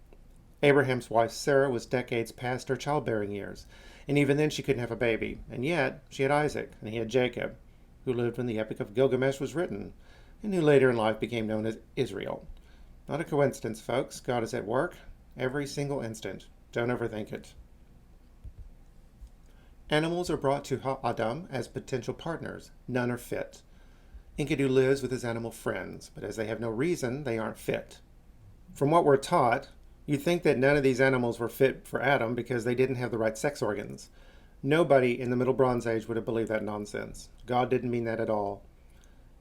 Abraham's wife Sarah was decades past her childbearing years, and even then she couldn't have a baby. And yet, she had Isaac, and he had Jacob, who lived when the Epic of Gilgamesh was written, and who later in life became known as Israel. Not a coincidence, folks. God is at work every single instant. Don't overthink it. Animals are brought to Ha-Adam as potential partners. None are fit. Enkidu lives with his animal friends, but as they have no reason, they aren't fit. From what we're taught, you'd think that none of these animals were fit for Adam because they didn't have the right sex organs. Nobody in the Middle Bronze Age would have believed that nonsense. God didn't mean that at all.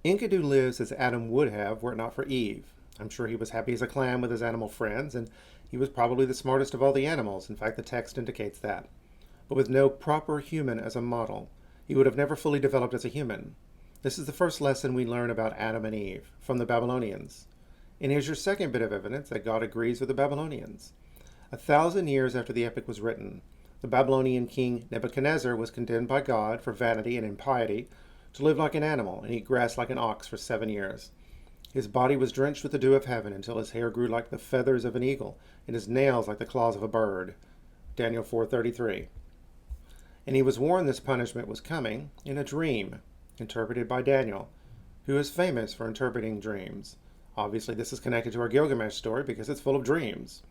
Enkidu lives as Adam would have were it not for Eve. I'm sure he was happy as a clam with his animal friends, and he was probably the smartest of all the animals. In fact, the text indicates that. But with no proper human as a model, he would have never fully developed as a human. This is the first lesson we learn about Adam and Eve from the Babylonians. And here's your second bit of evidence that God agrees with the Babylonians. 1,000 years after the epic was written, the Babylonian king Nebuchadnezzar was condemned by God for vanity and impiety to live like an animal and eat grass like an ox for 7 years. His body was drenched with the dew of heaven until his hair grew like the feathers of an eagle and his nails like the claws of a bird. Daniel 4:33. And he was warned this punishment was coming in a dream, interpreted by Daniel, who is famous for interpreting dreams. Obviously, this is connected to our Gilgamesh story because it's full of dreams.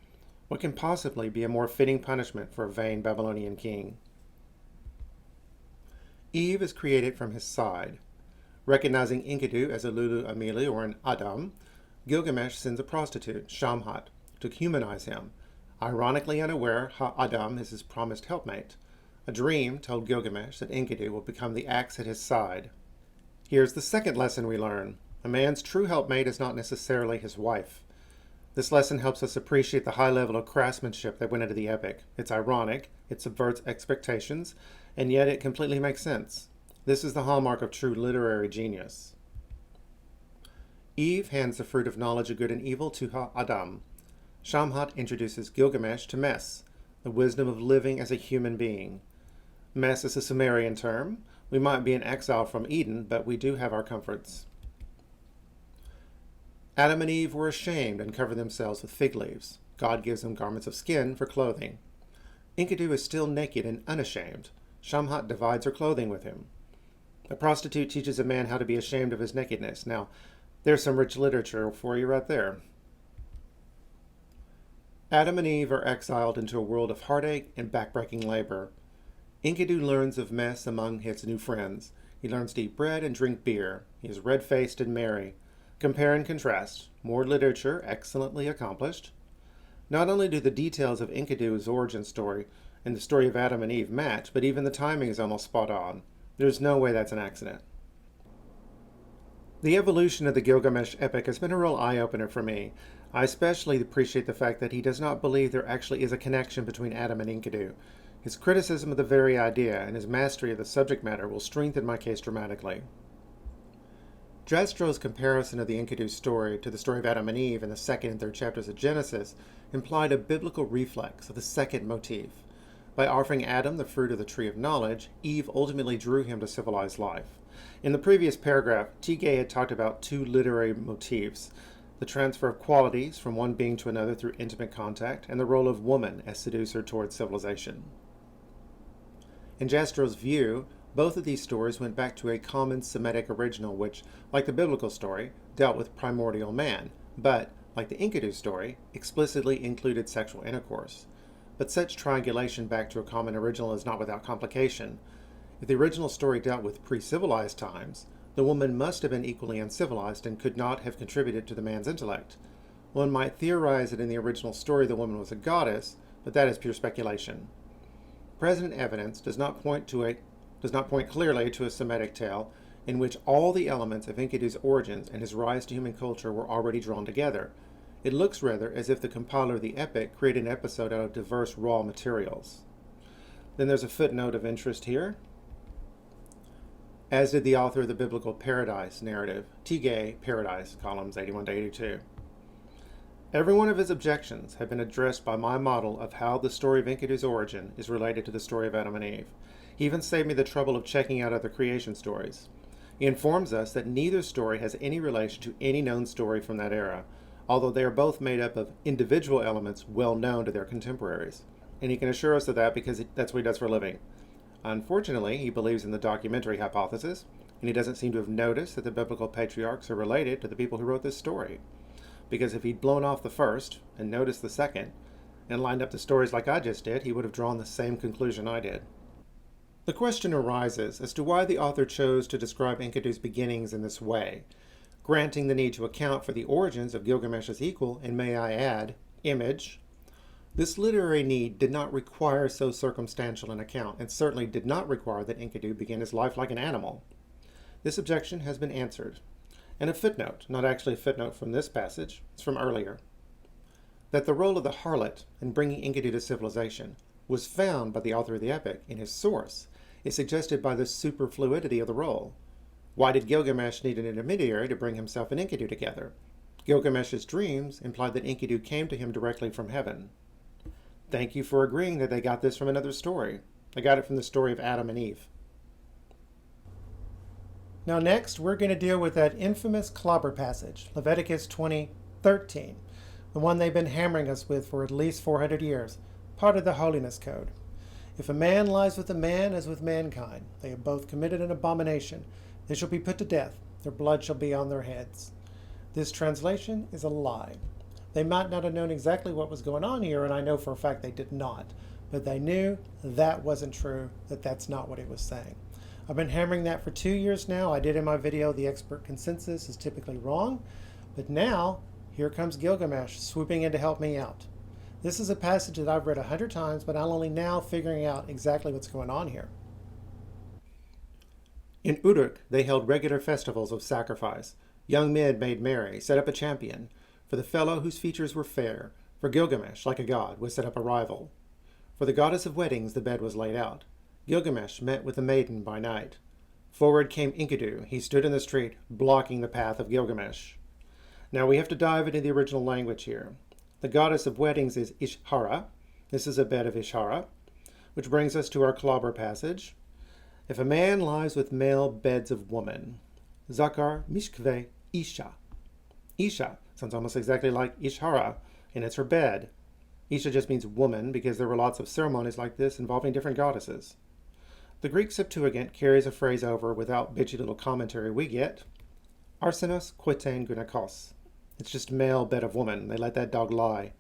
What can possibly be a more fitting punishment for a vain Babylonian king? Eve is created from his side. Recognizing Enkidu as a Lulu Amilu or an Adam, Gilgamesh sends a prostitute, Shamhat, to humanize him. Ironically unaware, Ha-Adam is his promised helpmate. A dream told Gilgamesh that Enkidu will become the axe at his side. Here's the second lesson we learn. A man's true helpmate is not necessarily his wife. This lesson helps us appreciate the high level of craftsmanship that went into the epic. It's ironic, it subverts expectations, and yet it completely makes sense. This is the hallmark of true literary genius. Eve hands the fruit of knowledge of good and evil to Ha-Adam. Shamhat introduces Gilgamesh to Mes, the wisdom of living as a human being. Mes is a Sumerian term, We might be in exile from Eden, but we do have our comforts. Adam and Eve were ashamed and covered themselves with fig leaves. God gives them garments of skin for clothing. Enkidu is still naked and unashamed. Shamhat divides her clothing with him. A prostitute teaches a man how to be ashamed of his nakedness. Now, there's some rich literature for you right there. Adam and Eve are exiled into a world of heartache and backbreaking labor. Enkidu learns of mess among his new friends. He learns to eat bread and drink beer. He is red-faced and merry. Compare and contrast. More literature, excellently accomplished. Not only do the details of Enkidu's origin story and the story of Adam and Eve match, but even the timing is almost spot on. There's no way that's an accident. The evolution of the Gilgamesh epic has been a real eye-opener for me. I especially appreciate the fact that he does not believe there actually is a connection between Adam and Enkidu. His criticism of the very idea and his mastery of the subject matter will strengthen my case dramatically. Jastrow's comparison of the Enkidu story to the story of Adam and Eve in the second and third chapters of Genesis implied a biblical reflex of the second motif. By offering Adam the fruit of the tree of knowledge, Eve ultimately drew him to civilized life. In the previous paragraph, Tige had talked about two literary motifs: the transfer of qualities from one being to another through intimate contact, and the role of woman as seducer towards civilization. In Jastrow's view, both of these stories went back to a common Semitic original which, like the biblical story, dealt with primordial man, but, like the Enkidu story, explicitly included sexual intercourse. But such triangulation back to a common original is not without complication. If the original story dealt with pre-civilized times, the woman must have been equally uncivilized and could not have contributed to the man's intellect. One might theorize that in the original story the woman was a goddess, but that is pure speculation. Present evidence does not point clearly to a Semitic tale in which all the elements of Enkidu's origins and his rise to human culture were already drawn together. It looks rather as if the compiler of the epic created an episode out of diverse raw materials. Then there's a footnote of interest here. As did the author of the biblical Paradise narrative, Tige, Paradise, columns 81 to 82. Every one of his objections have been addressed by my model of how the story of Enkidu's origin is related to the story of Adam and Eve. He even saved me the trouble of checking out other creation stories. He informs us that neither story has any relation to any known story from that era, although they are both made up of individual elements well known to their contemporaries. And he can assure us of that because that's what he does for a living. Unfortunately, he believes in the documentary hypothesis, and he doesn't seem to have noticed that the biblical patriarchs are related to the people who wrote this story. Because if he'd blown off the first and noticed the second, and lined up the stories like I just did, he would have drawn the same conclusion I did. The question arises as to why the author chose to describe Enkidu's beginnings in this way, granting the need to account for the origins of Gilgamesh's equal, and may I add, image. This literary need did not require so circumstantial an account, and certainly did not require that Enkidu begin his life like an animal. This objection has been answered. And a footnote, not actually a footnote from this passage, it's from earlier, that the role of the harlot in bringing Enkidu to civilization was found by the author of the epic in his source, is suggested by the superfluidity of the role. Why did Gilgamesh need an intermediary to bring himself and Enkidu together? Gilgamesh's dreams implied that Enkidu came to him directly from heaven. Thank you for agreeing that they got this from another story. I got it from the story of Adam and Eve. Now next, we're going to deal with that infamous clobber passage, Leviticus 20:13, the one they've been hammering us with for at least 400 years, part of the Holiness Code. If a man lies with a man as with mankind, they have both committed an abomination. They shall be put to death. Their blood shall be on their heads. This translation is a lie. They might not have known exactly what was going on here, and I know for a fact they did not. But they knew that wasn't true, that that's not what it was saying. I've been hammering that for 2 years now. I did in my video, the expert consensus is typically wrong. But now, here comes Gilgamesh swooping in to help me out. This is a passage that I've read 100 times, but I'm only now figuring out exactly what's going on here. In Uruk, they held regular festivals of sacrifice. Young men made merry, set up a champion. For the fellow whose features were fair, for Gilgamesh, like a god, was set up a rival. For the goddess of weddings the bed was laid out. Gilgamesh met with the maiden by night. Forward came Enkidu. He stood in the street, blocking the path of Gilgamesh. Now we have to dive into the original language here. The goddess of weddings is Ishara. This is a bed of Ishara, which brings us to our clobber passage. If a man lies with male beds of woman, zakar mishkve isha. Isha sounds almost exactly like Ishara, and it's her bed. Isha just means woman because there were lots of ceremonies like this involving different goddesses. The Greek Septuagint carries a phrase over without bitchy little commentary we get. Arsenos koitein gunakos. It's just male bed of woman. They let that dog lie.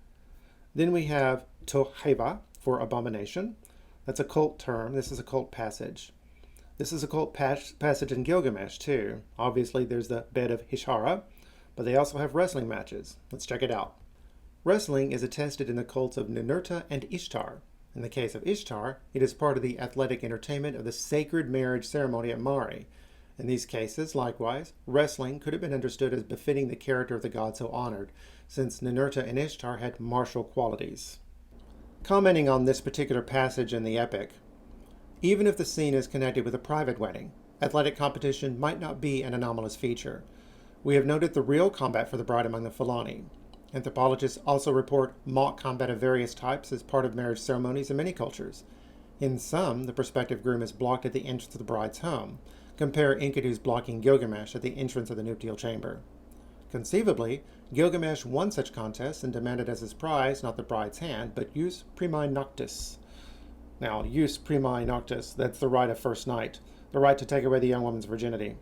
Then we have toheva for abomination. That's a cult term. This is a cult passage. This is a cult passage in Gilgamesh too. Obviously there's the bed of Ishara, but they also have wrestling matches. Let's check it out. Wrestling is attested in the cults of Ninurta and Ishtar. In the case of Ishtar, it is part of the athletic entertainment of the sacred marriage ceremony at Mari. In these cases, likewise, wrestling could have been understood as befitting the character of the god so honored, since Ninurta and Ishtar had martial qualities. Commenting on this particular passage in the epic, even if the scene is connected with a private wedding, athletic competition might not be an anomalous feature. We have noted the real combat for the bride among the Fulani. Anthropologists also report mock combat of various types as part of marriage ceremonies in many cultures. In some, the prospective groom is blocked at the entrance of the bride's home. Compare Enkidu's blocking Gilgamesh at the entrance of the nuptial chamber. Conceivably, Gilgamesh won such contests and demanded as his prize not the bride's hand, but jus primae noctis. Now, jus primae noctis, that's the right of first night, the right to take away the young woman's virginity.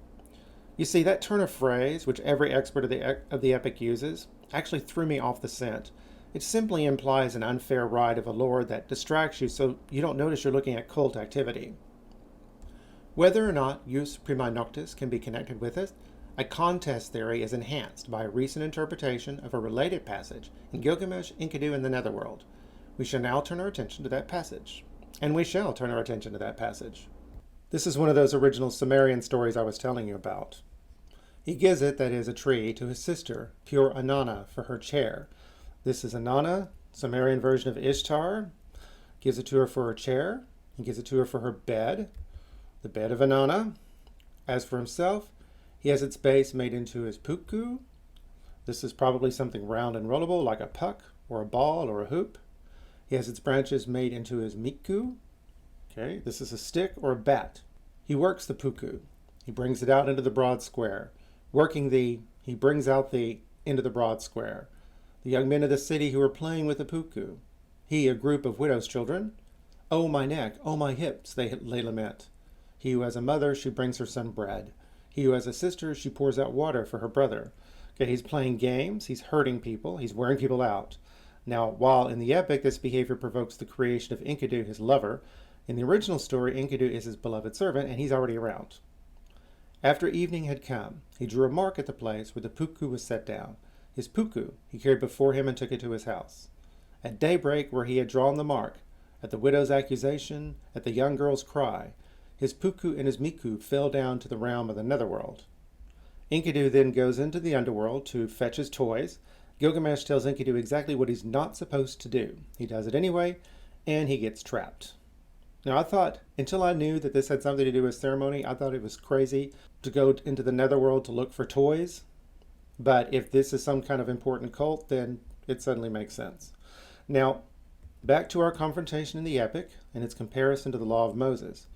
You see, that turn of phrase, which every expert of the epic uses, actually threw me off the scent. It simply implies an unfair right of a lord that distracts you so you don't notice you're looking at cult activity. Whether or not jus primae noctis can be connected with it, a contest theory is enhanced by a recent interpretation of a related passage in Gilgamesh, Enkidu, and the Netherworld. We shall now turn our attention to that passage. And we shall turn our attention to that passage. This is one of those original Sumerian stories I was telling you about. He gives it, that is, a tree, to his sister, pure Anana, for her chair. This is Anana, Sumerian version of Ishtar. Gives it to her for her chair. He gives it to her for her bed, the bed of Anana. As for himself, he has its base made into his puku. This is probably something round and rollable, like a puck, or a ball, or a hoop. He has its branches made into his miku. Okay, this is a stick or a bat. He works the puku. He brings it out into the broad square. He brings out into the broad square. The young men of the city who are playing with the puku. He, a group of widows' children. Oh, my neck, oh, my hips, they lament. He who has a mother, she brings her son bread. He who has a sister, she pours out water for her brother. Okay, he's playing games, he's hurting people, he's wearing people out. Now, while in the epic this behavior provokes the creation of Enkidu, his lover, in the original story, Enkidu is his beloved servant, and he's already around. After evening had come, he drew a mark at the place where the puku was set down. His puku he carried before him and took it to his house. At daybreak, where he had drawn the mark, at the widow's accusation, at the young girl's cry, his puku and his miku fell down to the realm of the netherworld. Enkidu then goes into the underworld to fetch his toys. Gilgamesh tells Enkidu exactly what he's not supposed to do. He does it anyway, and he gets trapped. Now, I thought, until I knew that this had something to do with ceremony, I thought it was crazy to go into the netherworld to look for toys. But if this is some kind of important cult, then it suddenly makes sense. Now, back to our confrontation in the epic and its comparison to the law of Moses.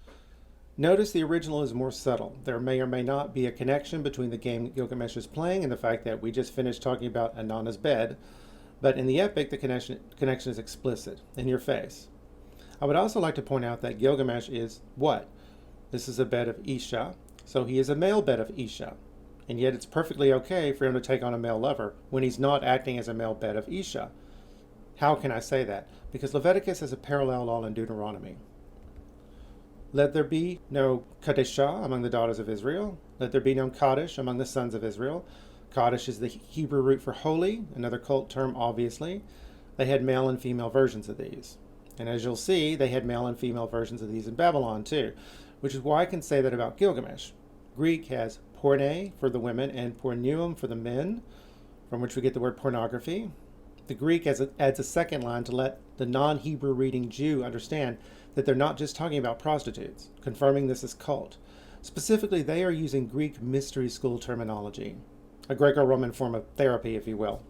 Notice the original is more subtle. There may or may not be a connection between the game Gilgamesh is playing and the fact that we just finished talking about Anana's bed. But in the epic, the connection is explicit, in your face. I would also like to point out that Gilgamesh is what? This is a bed of Isha, so he is a male bed of Isha. And yet it's perfectly okay for him to take on a male lover when he's not acting as a male bed of Isha. How can I say that? Because Leviticus has a parallel law in Deuteronomy. Let there be no Kadeshah among the daughters of Israel. Let there be no Kaddish among the sons of Israel. Kaddish is the Hebrew root for holy, another cult term, obviously. They had male and female versions of these. And as you'll see, they had male and female versions of these in Babylon too, which is why I can say that about Gilgamesh. Greek has porne for the women and porneum for the men, from which we get the word pornography. The Greek adds a second line to let the non-Hebrew reading Jew understand that they're not just talking about prostitutes, confirming this is cult. Specifically, they are using Greek mystery school terminology, a Greco-Roman form of therapy, if you will.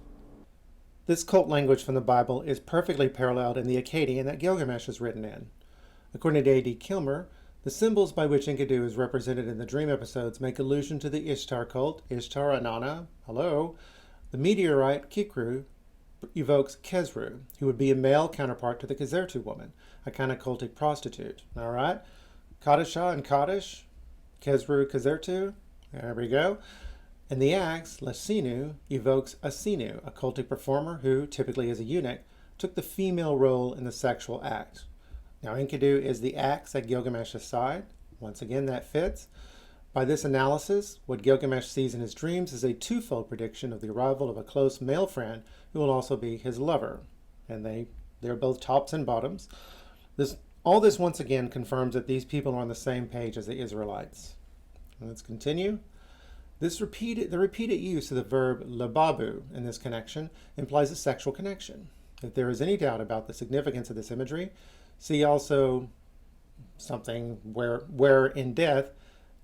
This cult language from the Bible is perfectly paralleled in the Akkadian that Gilgamesh is written in. According to A.D. Kilmer, The symbols by which Enkidu is represented in the dream episodes make allusion to the Ishtar cult, Ishtar Anana, hello. The meteorite Kikru evokes Kesru, who would be a male counterpart to the Kazertu woman, a kind of cultic prostitute. All right? Kadisha and Kaddish, Kesru, Kazertu, there we go. And the axe, Lasinu, evokes Asinu, a cultic performer who, typically as a eunuch, took the female role in the sexual act. Now, Enkidu is the axe at Gilgamesh's side. Once again, that fits. By this analysis, what Gilgamesh sees in his dreams is a twofold prediction of the arrival of a close male friend who will also be his lover. And they're both tops and bottoms. All this once again confirms that these people are on the same page as the Israelites. Let's continue. The repeated use of the verb lababu in this connection implies a sexual connection. If there is any doubt about the significance of this imagery, see also something where in death,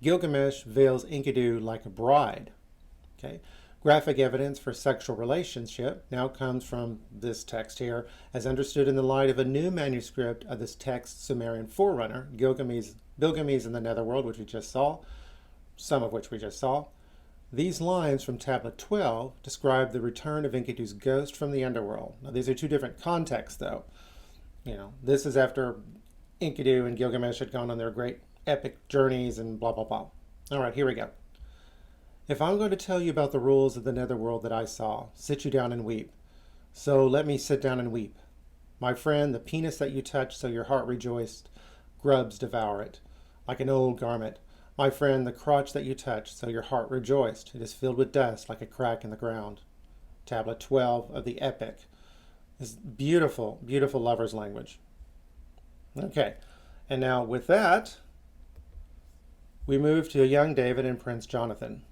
Gilgamesh veils Enkidu like a bride. Okay? Graphic evidence for sexual relationship now comes from this text here, as understood in the light of a new manuscript of this text's Sumerian forerunner, Bilgames in the Netherworld, which we just saw, some of which we just saw. These lines from Tablet 12 describe the return of Enkidu's ghost from the underworld. Now, these are two different contexts, though. This is after Enkidu and Gilgamesh had gone on their great epic journeys and blah, blah, blah. All right, here we go. If I'm going to tell you about the rules of the netherworld that I saw, sit you down and weep. So let me sit down and weep. My friend, the penis that you touched so your heart rejoiced, grubs devour it, like an old garment. My friend, the crotch that you touched so your heart rejoiced, it is filled with dust like a crack in the ground. Tablet 12 of the epic. This beautiful, beautiful lover's language. Okay, and now with that, we move to a young David and Prince Jonathan.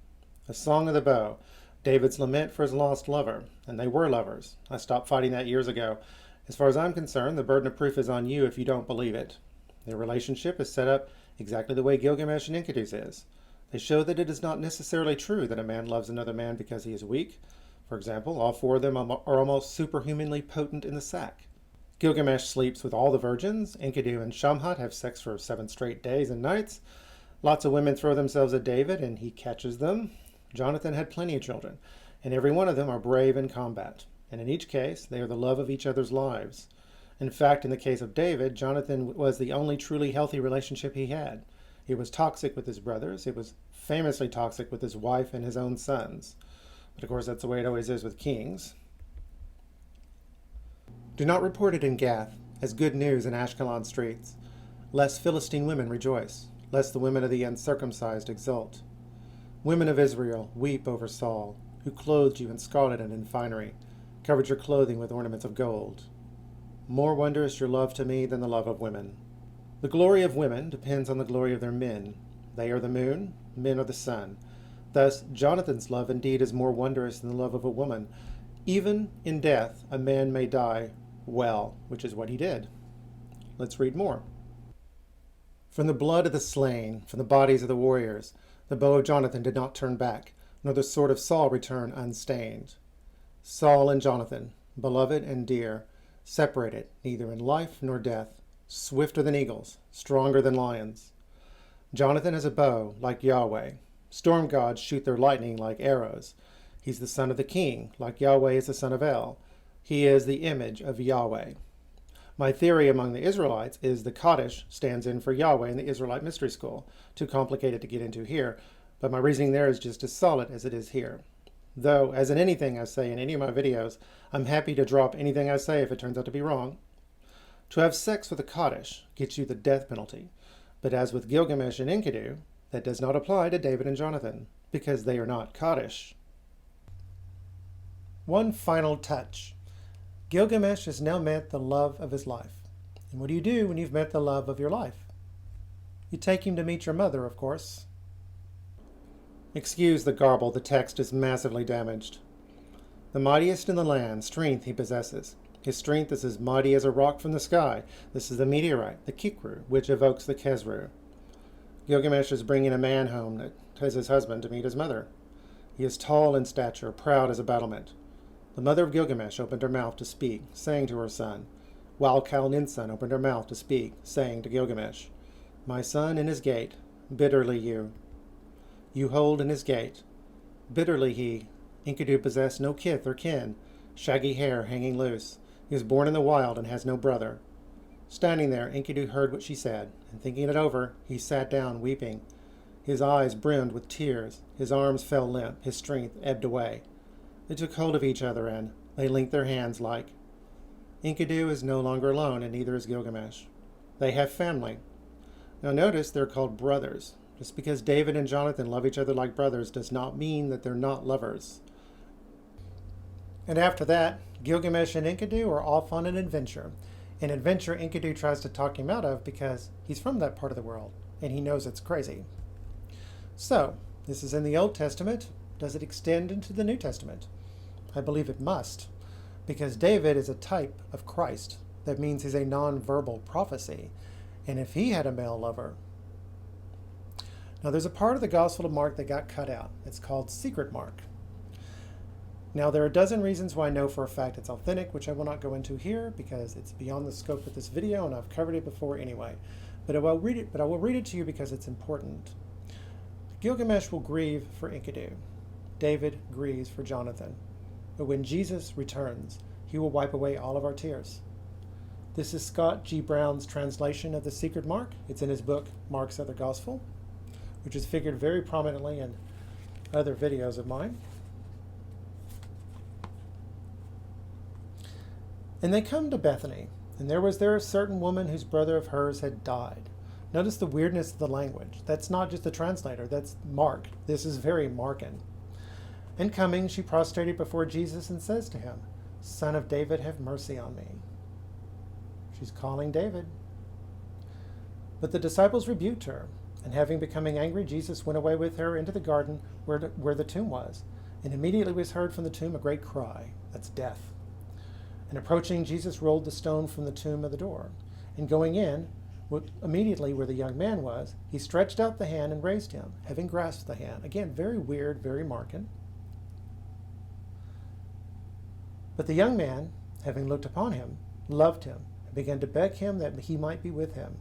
A song of the bow, David's lament for his lost lover, and they were lovers. I stopped fighting that years ago. As far as I'm concerned, the burden of proof is on you if you don't believe it. Their relationship is set up exactly the way Gilgamesh and Enkidu's is. They show that it is not necessarily true that a man loves another man because he is weak. For example, all four of them are almost superhumanly potent in the sack. Gilgamesh sleeps with all the virgins. Enkidu and Shamhat have sex for 7 straight days and nights. Lots of women throw themselves at David, and he catches them. Jonathan had plenty of children, and every one of them are brave in combat. And in each case, they are the love of each other's lives. In fact, in the case of David, Jonathan was the only truly healthy relationship he had. He was toxic with his brothers. He was famously toxic with his wife and his own sons. But of course, that's the way it always is with kings. Do not report it in Gath as good news in Ashkelon streets, lest Philistine women rejoice, lest the women of the uncircumcised exult. Women of Israel, weep over Saul, who clothed you in scarlet and in finery, covered your clothing with ornaments of gold. More wondrous your love to me than the love of women. The glory of women depends on the glory of their men. They are the moon, men are the sun. Thus, Jonathan's love indeed is more wondrous than the love of a woman. Even in death, a man may die well, which is what he did. Let's read more. From the blood of the slain, from the bodies of the warriors, the bow of Jonathan did not turn back, nor the sword of Saul return unstained. Saul and Jonathan, beloved and dear, separated neither in life nor death, swifter than eagles, stronger than lions. Jonathan has a bow like Yahweh. Storm gods shoot their lightning like arrows. He's the son of the king, like Yahweh is the son of El. He is the image of Yahweh. My theory among the Israelites is the Kaddish stands in for Yahweh in the Israelite Mystery School. Too complicated to get into here, but my reasoning there is just as solid as it is here. Though, as in anything I say in any of my videos, I'm happy to drop anything I say if it turns out to be wrong. To have sex with a Kaddish gets you the death penalty, but as with Gilgamesh and Enkidu, that does not apply to David and Jonathan, because they are not Kaddish. One final touch. Gilgamesh has now met the love of his life. And what do you do when you've met the love of your life? You take him to meet your mother, of course. Excuse the garble, the text is massively damaged. The mightiest in the land, strength he possesses. His strength is as mighty as a rock from the sky. This is the meteorite, the Kikru, which evokes the Kesru. Gilgamesh is bringing a man home as his husband to meet his mother. He is tall in stature, proud as a battlement. The mother of Gilgamesh opened her mouth to speak, saying to her son, while Kal-Ninsan opened her mouth to speak, saying to Gilgamesh, My son in his gate, bitterly you. You hold in his gate, bitterly he. Enkidu possessed no kith or kin, shaggy hair hanging loose. He was born in the wild and has no brother. Standing there, Enkidu heard what she said, and thinking it over, he sat down, weeping. His eyes brimmed with tears, his arms fell limp, his strength ebbed away. They took hold of each other, and they linked their hands like. Enkidu is no longer alone, and neither is Gilgamesh. They have family. Now notice they're called brothers. Just because David and Jonathan love each other like brothers does not mean that they're not lovers. And after that, Gilgamesh and Enkidu are off on an adventure. An adventure Enkidu tries to talk him out of because he's from that part of the world, and he knows it's crazy. So, this is in the Old Testament. Does it extend into the New Testament? I believe it must, because David is a type of Christ. That means he's a non-verbal prophecy. And if he had a male lover... Now, there's a part of the Gospel of Mark that got cut out. It's called Secret Mark. Now, there are a dozen reasons why I know for a fact it's authentic, which I will not go into here because it's beyond the scope of this video, and I've covered it before anyway. But I will read it to you because it's important. Gilgamesh will grieve for Enkidu. David grieves for Jonathan. But when Jesus returns, he will wipe away all of our tears. This is Scott G. Brown's translation of the Secret Mark. It's in his book, Mark's Other Gospel, which is figured very prominently in other videos of mine. And they come to Bethany, and there was a certain woman whose brother of hers had died. Notice the weirdness of the language. That's not just the translator, that's Mark. This is very Markan. And coming, she prostrated before Jesus and says to him, "Son of David, have mercy on me." She's calling David. But the disciples rebuked her, and having becoming angry, Jesus went away with her into the garden where the tomb was. And immediately was heard from the tomb a great cry. That's death. And approaching, Jesus rolled the stone from the tomb of the door. And going in, immediately where the young man was, he stretched out the hand and raised him, having grasped the hand. Again, very weird, very Markan. But the young man, having looked upon him, loved him, and began to beg him that he might be with him.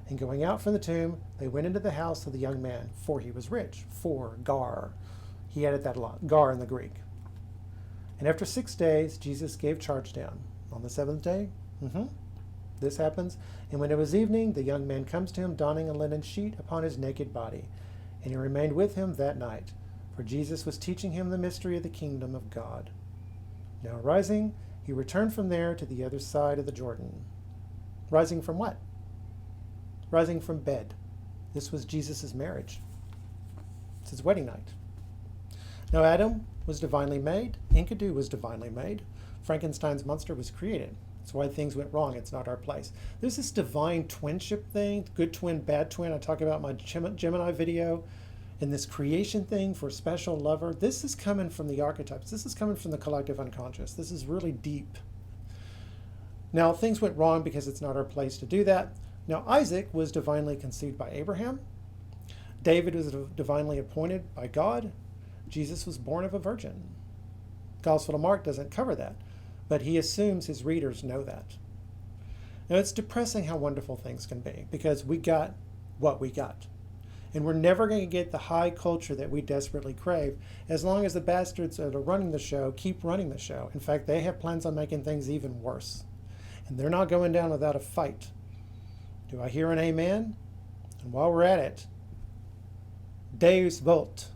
And going out from the tomb, they went into the house of the young man, for he was rich. For, gar. He added that a lot, gar in the Greek. And after 6 days, Jesus gave charge down. On the 7th day, this happens. And when it was evening, the young man comes to him, donning a linen sheet upon his naked body. And he remained with him that night, for Jesus was teaching him the mystery of the kingdom of God. Now rising, he returned from there to the other side of the Jordan. Rising from what? Rising from bed. This was Jesus' marriage. It's his wedding night. Now Adam was divinely made. Enkidu was divinely made. Frankenstein's monster was created. That's why things went wrong. It's not our place. There's this divine twinship thing, good twin, bad twin. I talk about my Gemini video. And this creation thing for special lover. This is coming from the archetypes. This is coming from the collective unconscious. This is really deep. Now, things went wrong because it's not our place to do that. Now, Isaac was divinely conceived by Abraham. David was divinely appointed by God. Jesus was born of a virgin. Gospel of Mark doesn't cover that, but he assumes his readers know that. Now, it's depressing how wonderful things can be because we got what we got. And we're never going to get the high culture that we desperately crave as long as the bastards that are running the show keep running the show. In fact, they have plans on making things even worse. And they're not going down without a fight. Do I hear an amen? And while we're at it, Deus Vult.